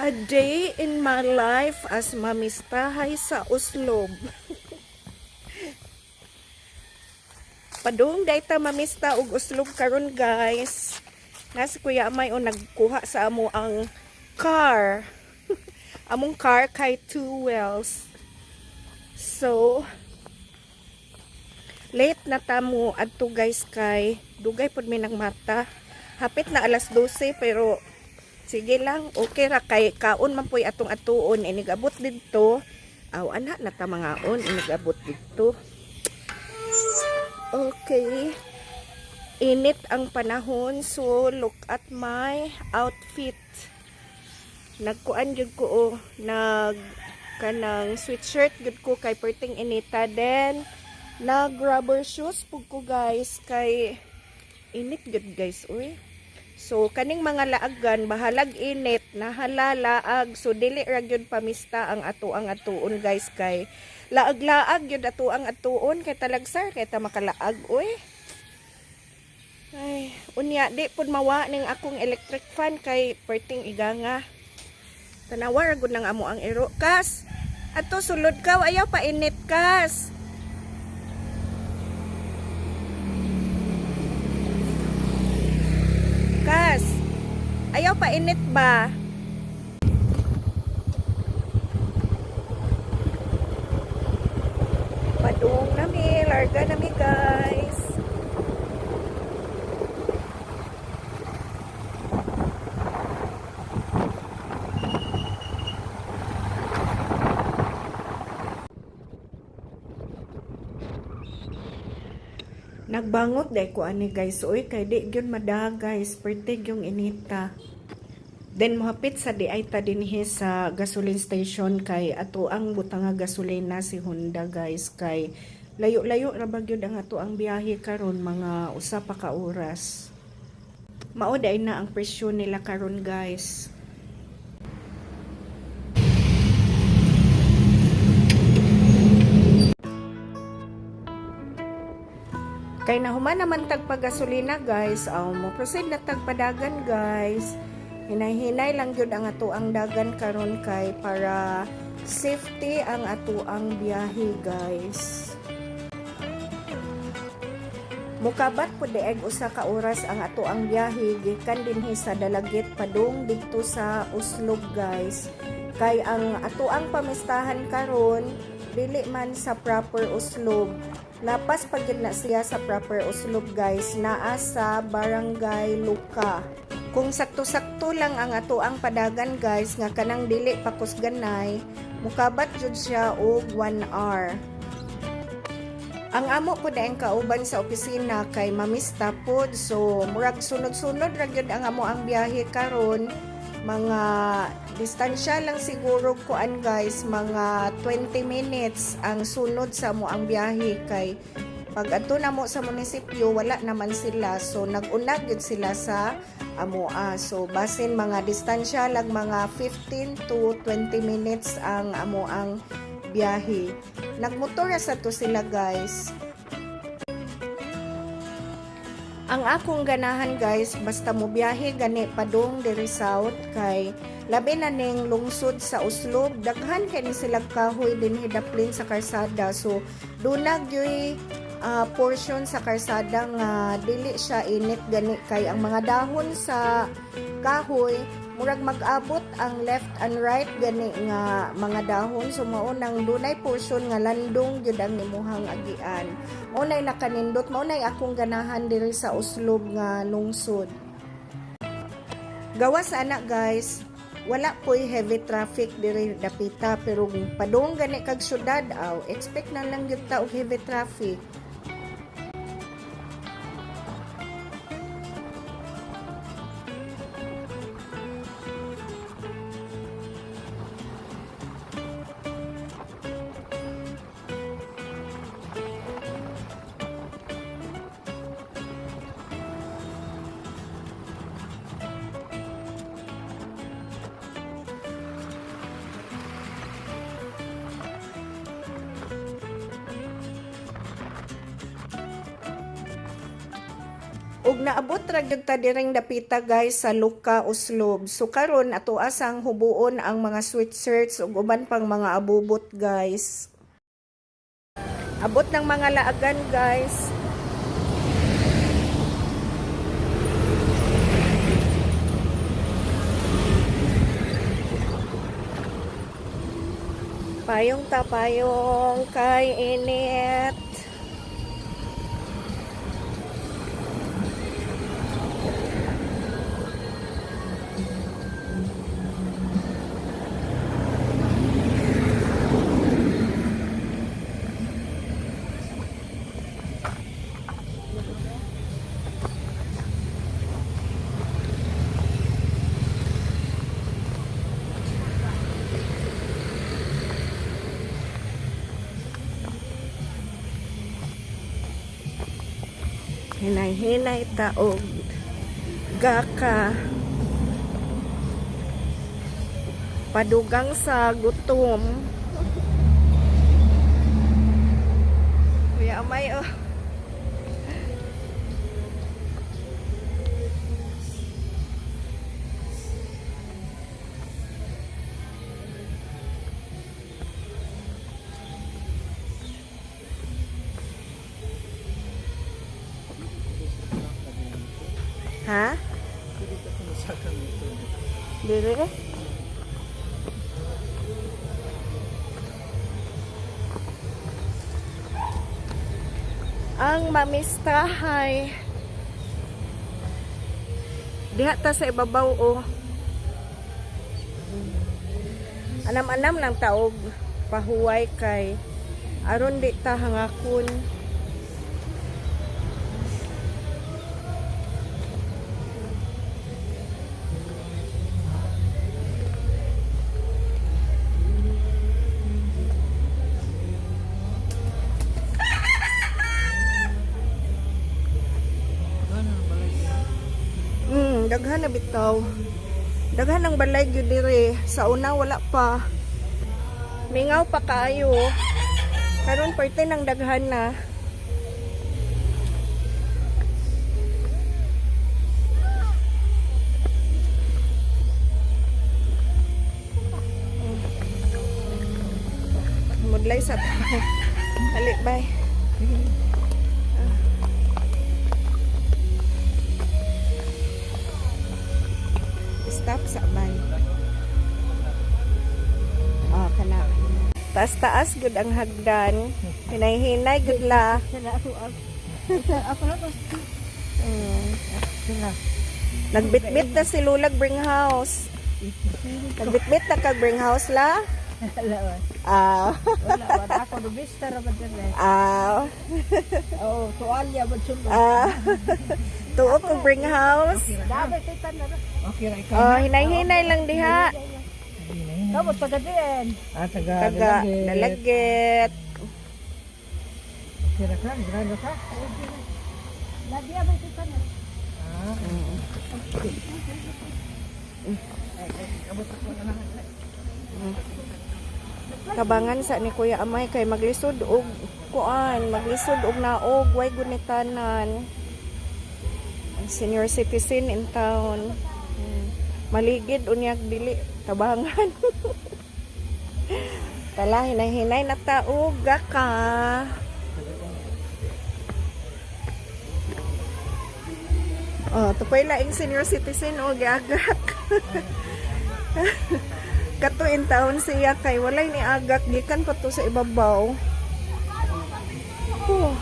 A day in my life as mamistahay sa Uslob. Padung dayta mamista og Uslob karon guys. Nasi Kuya Amay o nagkuha sa amo ang car. Among car kay 2 wheels. So late na tamo adto guys kay dugay pud mi nagmata. Hapit na alas 12 pero sige lang, okay ra kay kaon man po'y atong atuon inigabot didto. Aw ana na ta mangaon inigabot didto. Okay. Init ang panahon, so look at my outfit. Nagkuan jud ko kanang sweatshirt jud ko kay perting inita, then nag rubber shoes pug ko guys kay init jud guys uy. So kaning mga laagan bahalag init nahalalaag, so dili ra gyud pamista ang atuon guys kay laag-laag gyud ang atuon kay talagsar kay ta makalaag uy. Ay unya di pud mawa ning akong electric fan kay perting iganga. Tanawa ra gud nang amo ang ero kas. Ato sulod ka ayaw pa init kas. Kas, ayaw pa init ba? Padung nami, larga nami guys. Nagbangot day ko ani guys uy kay di gyud madag guys pertig yung inita. Then mohapit sa di ay ta dinhi sa gasoline station kay ato ang butang nga gasolina si Honda guys kay layo-layo ra ba gyud ang ato ang biyahe karon mga usa pa ka oras. Mao day na ang presyo nila karon guys. Kay nahuman naman tagpagasolina guys, mo proceed na tagpadagan guys. Hinay-hinay lang jud ang ato ang dagan karon kay para safety ang ato ang biyahe guys. Mukabat pud eg usa ka oras ang ato ang biyahe gikan dinhi sa Dalagit padung didto sa Uslob guys. Kay ang ato ang pamistahan karon dili man sa proper Uslob. Lapas pag na siya sa proper Uslob guys, naa sa Barangay Luka. Kung sakto-sakto lang ang ato ang padagan guys, nga kanang dili pakusganay, mukabat jud siya og 1 hour. Ang amo po daing kauban sa opisina kay mamista pod, so murag sunod-sunod ra gyud ang amo ang biyahe karon. Mga distansya lang siguro kuan guys, mga 20 minutes ang sunod sa mo ang biyahe kay pag adto na mo sa munisipyo wala naman sila, so nag-unag gid sila sa amoa. So basin mga distansya lang mga 15 to 20 minutes ang amo ang biyahe. Nagmotor sa to sila guys. Ang akong ganahan guys, basta mo biyahe gani padung diri south kay labi na ning lungsod sa Uslob, daghan kay ni sila kahoy dinhi daplin sa karsada. So dunag yoy portion sa karsada nga dili siya init gani kay ang mga dahon sa kahoy murag mag-abot ang left and right gani nga mga dahon, so mao nang dunay portion nga landong gyud ang imuhang agian. Mao nay nakanindot, mao nay akong ganahan diri sa Uslob nga lungsod. Gawas ana guys, wala po'y heavy traffic diri dapita, pero padung gani kag syudad expect na lang gyud ta og heavy traffic. ug naabot ra gyud ta direng dapita guys sa Luka Uslob. So karon ato asang hubuon ang mga sweatshirts ug uban pang mga abubot guys. Abot ng mga laagan guys. Payong ta payong kay init. Hinay-hinay taog gaka padugang sa gutom. Kuya Amay oh. Ha? Dili? Ang mamistahay. Diha ta sa ibabaw o. Anam-anam lang taog pahuway kay aron di ta hangakon. Daghan na bitaw. Daghan ng balay gyud dire. Sa una wala pa. Mingaw pa kaayo. Karon parte ng daghan na. Mudlay sa tao. Balik bay. Stop sa bay. Oh, kana. Taas-taas gud ang hagdan. Hinay-hinay gud la. Nagbitbit na si Lulag Bringhouse. Nagbitbit na kag Bringhouse la? Wala ako do bista ra bad dire. Oh, tuan ya bad sunod. Tuo ko Bringhouse. Dapat kita na. Okay ra ikaw. Oh, hinay-hinay lang diha. Tapos taga din. Taga Dalagit. Kira kan, grado ka. Lagi abay kita na. Kabangan sa ni Kuya Amay kay maglisod og kuan, maglisod og naog way gunitanan. Senior citizen in town. Maligid unyag dili tabangan. Tala hinay-hinay na taog ka. Oh, tupay laing senior citizen o giagak. Kato in town siya kay walay ni agak gikan pa to sa ibabaw. Oh.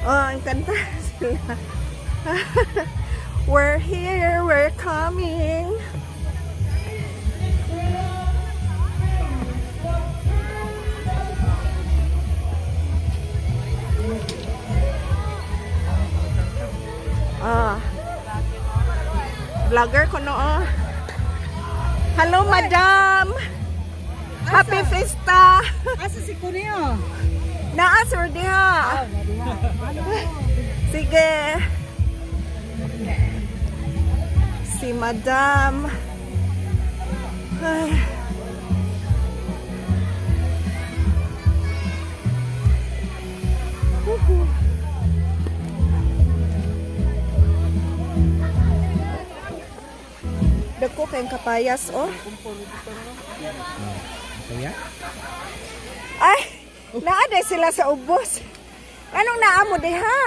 Oh, ang kanta sila. We're here, we're coming. Vlogger ko no. Hello, madam. Happy Fiesta. Asa si Kunio? Naa, sir, diha. Sige. si Madam. Ay. Dako kayong kapayas, oh. Kaya? Ay, naaday sila sa ubos. Anong naamo diha?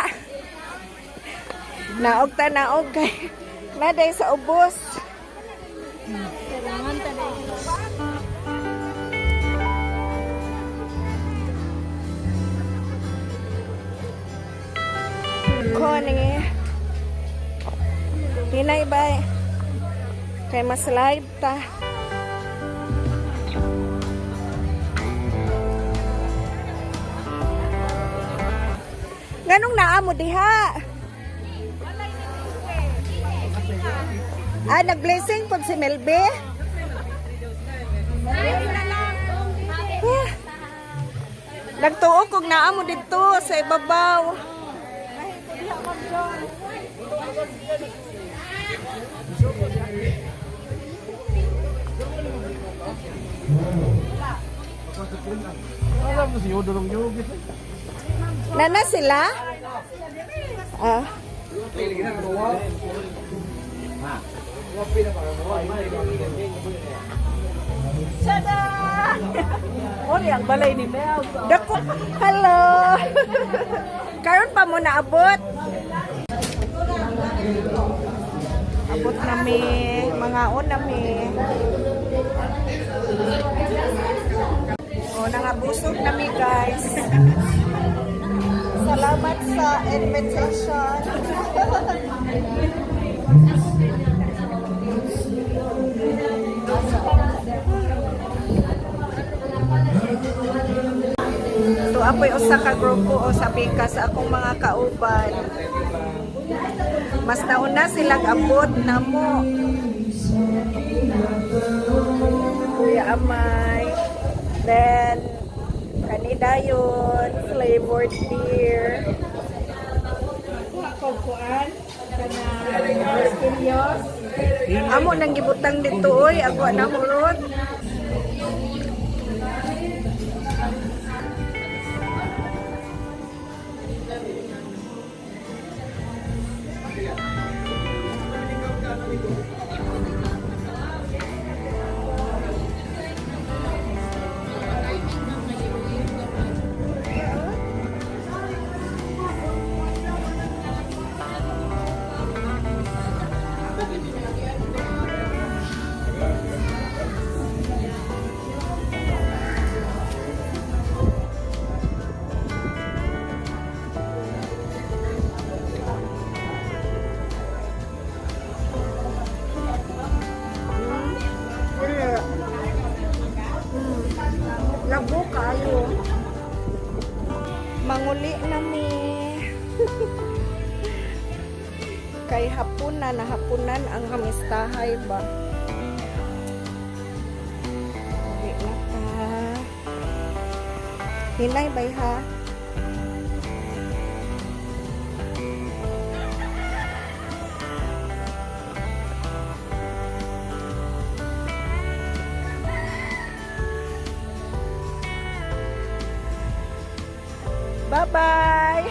Naog ta naog kay naaday sa ubos. Koni. Hinay bay. Kay mas live ta. Nganong naamo diha? Nag-blessing pag si Melbe? Nagtuo kog naamo dito sa ibabaw. Alam mo si Yodo ng Yogi. Nana sila? Ah. Sada! Ori ang balay ni Mel. Dako. Hello. Karon pa mo naabot. Abot nami, mga on nami. Oh, nangabusog nami guys. Salamat sa invitation. Ito apoy usa ka grupo o sabi ka sa akong mga kauban. Mas nauna silang abot na mo. Kuya Amay. Then, kanida yun. Flavored beer. Pagkuan kana Stelios. Amo nang gibutang dito oy. Agwa na murot. Labo kayo. Manguli na mi. Kay hapunan na hapunan ang hamistahay ba. Uwi na ka. Hinay bay ha. Bye-bye!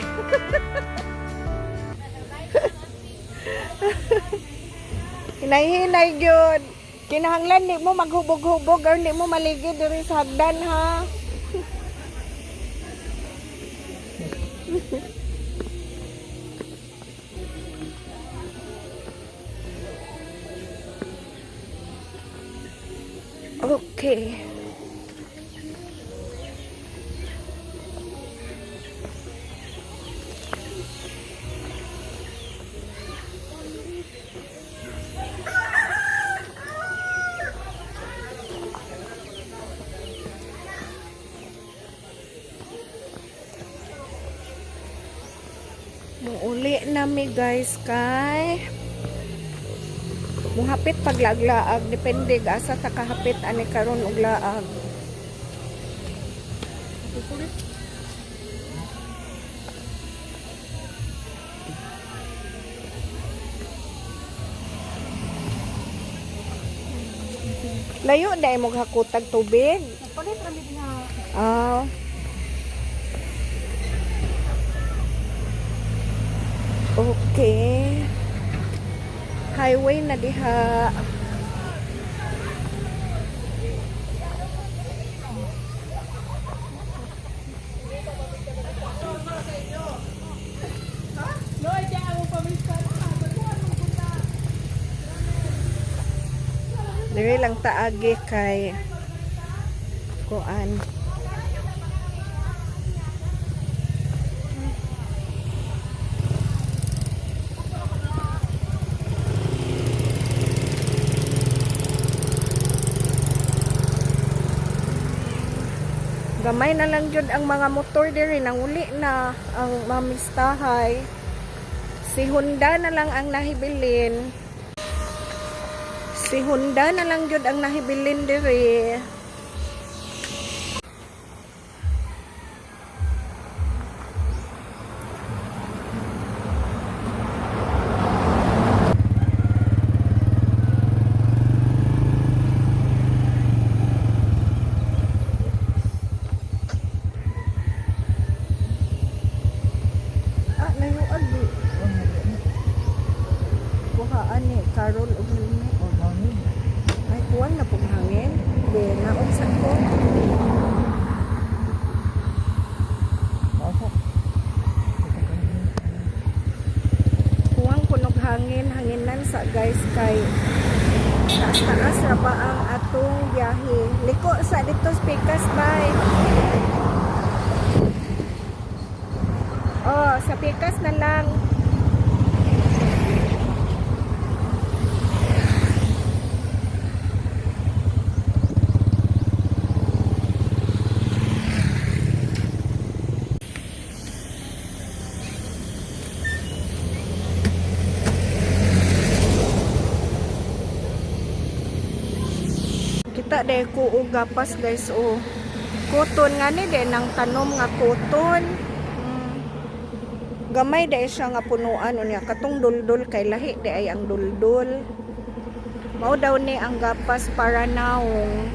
Hinay-hinay yun. Kinahanglan di mo maghubog-hubog or di mo maligid diri sa hagdan ha. Okay. Muuli nami guys kay muhapit paglaglaag depende asa ta kahapit ani karon og laag. Layo dai mo hakutag tubig. Palit kami nga. Ah. Okay. Highway na diha. Diri lang taagi kay kuan. Gamay na lang jud ang mga motor diri, nanguli na ang mamistahay. Si Honda na lang ang nahibilin. Si Honda na lang jud ang nahibilin diri. Ah, nayuag di. Kuhaan ni Carol og helmet. Ay, kuwan na pong hangin. Di, naunsan ko. Kuwang kunog hangin, hanginan sa guys kay taas ra ba ang atong biyahe. Liko sa dito Pikas bay. Oh, sa Pikas na lang. Kita de ko og gapas guys o. Kuton nga ni de nang tanom nga kuton. Gamay de siya nga punuan unya katong duldul kay lahi de ay ang duldul. Mao daw ni ang gapas para naong.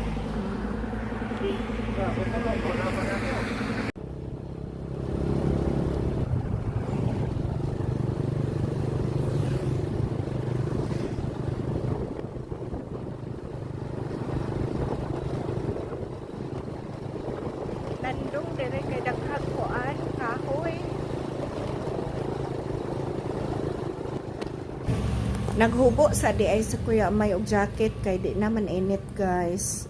Landong dire kay daghang kuan kahoy. Naghubo sa di ay sa kuya may og jacket kay di naman init guys.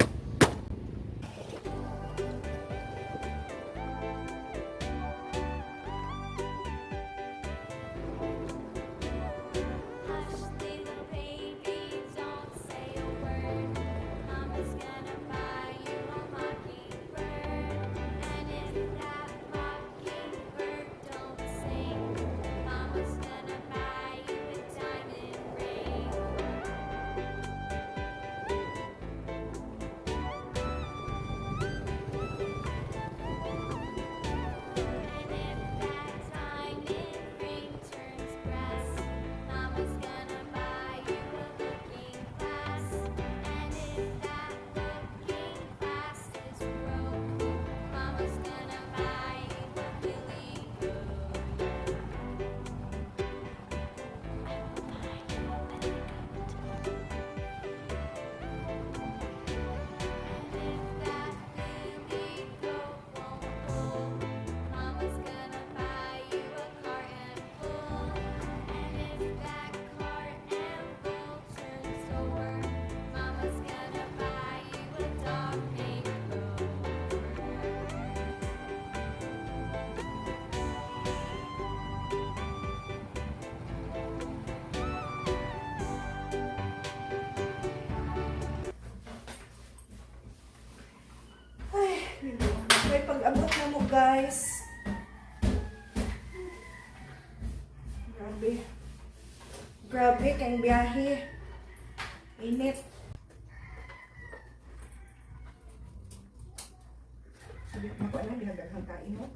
May pag-abot na mo guys. Grabe. Grabe kang biyahe. Init. Sabi ko na lang, dinagaghang kain mo.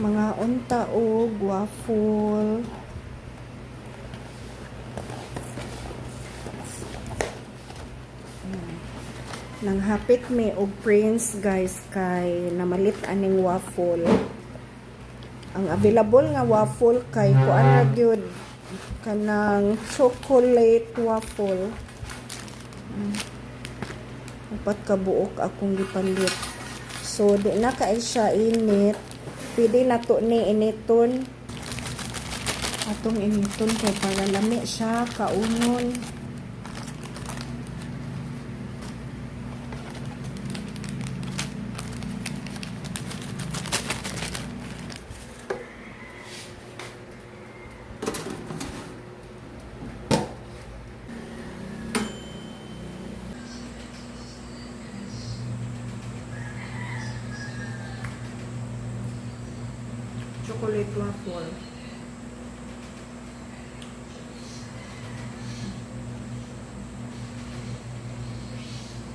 Mga unta og waffle. Nang hapit me og Prince guys kay namalit aning waffle. Ang available nga waffle kay kuan ra gyud kanang chocolate waffle. Upat ka buok akong gipalit. So di na kay siya init. Pwede na to ni initon. Atong initon kay para lami siya kaunon. Chocolate waffle.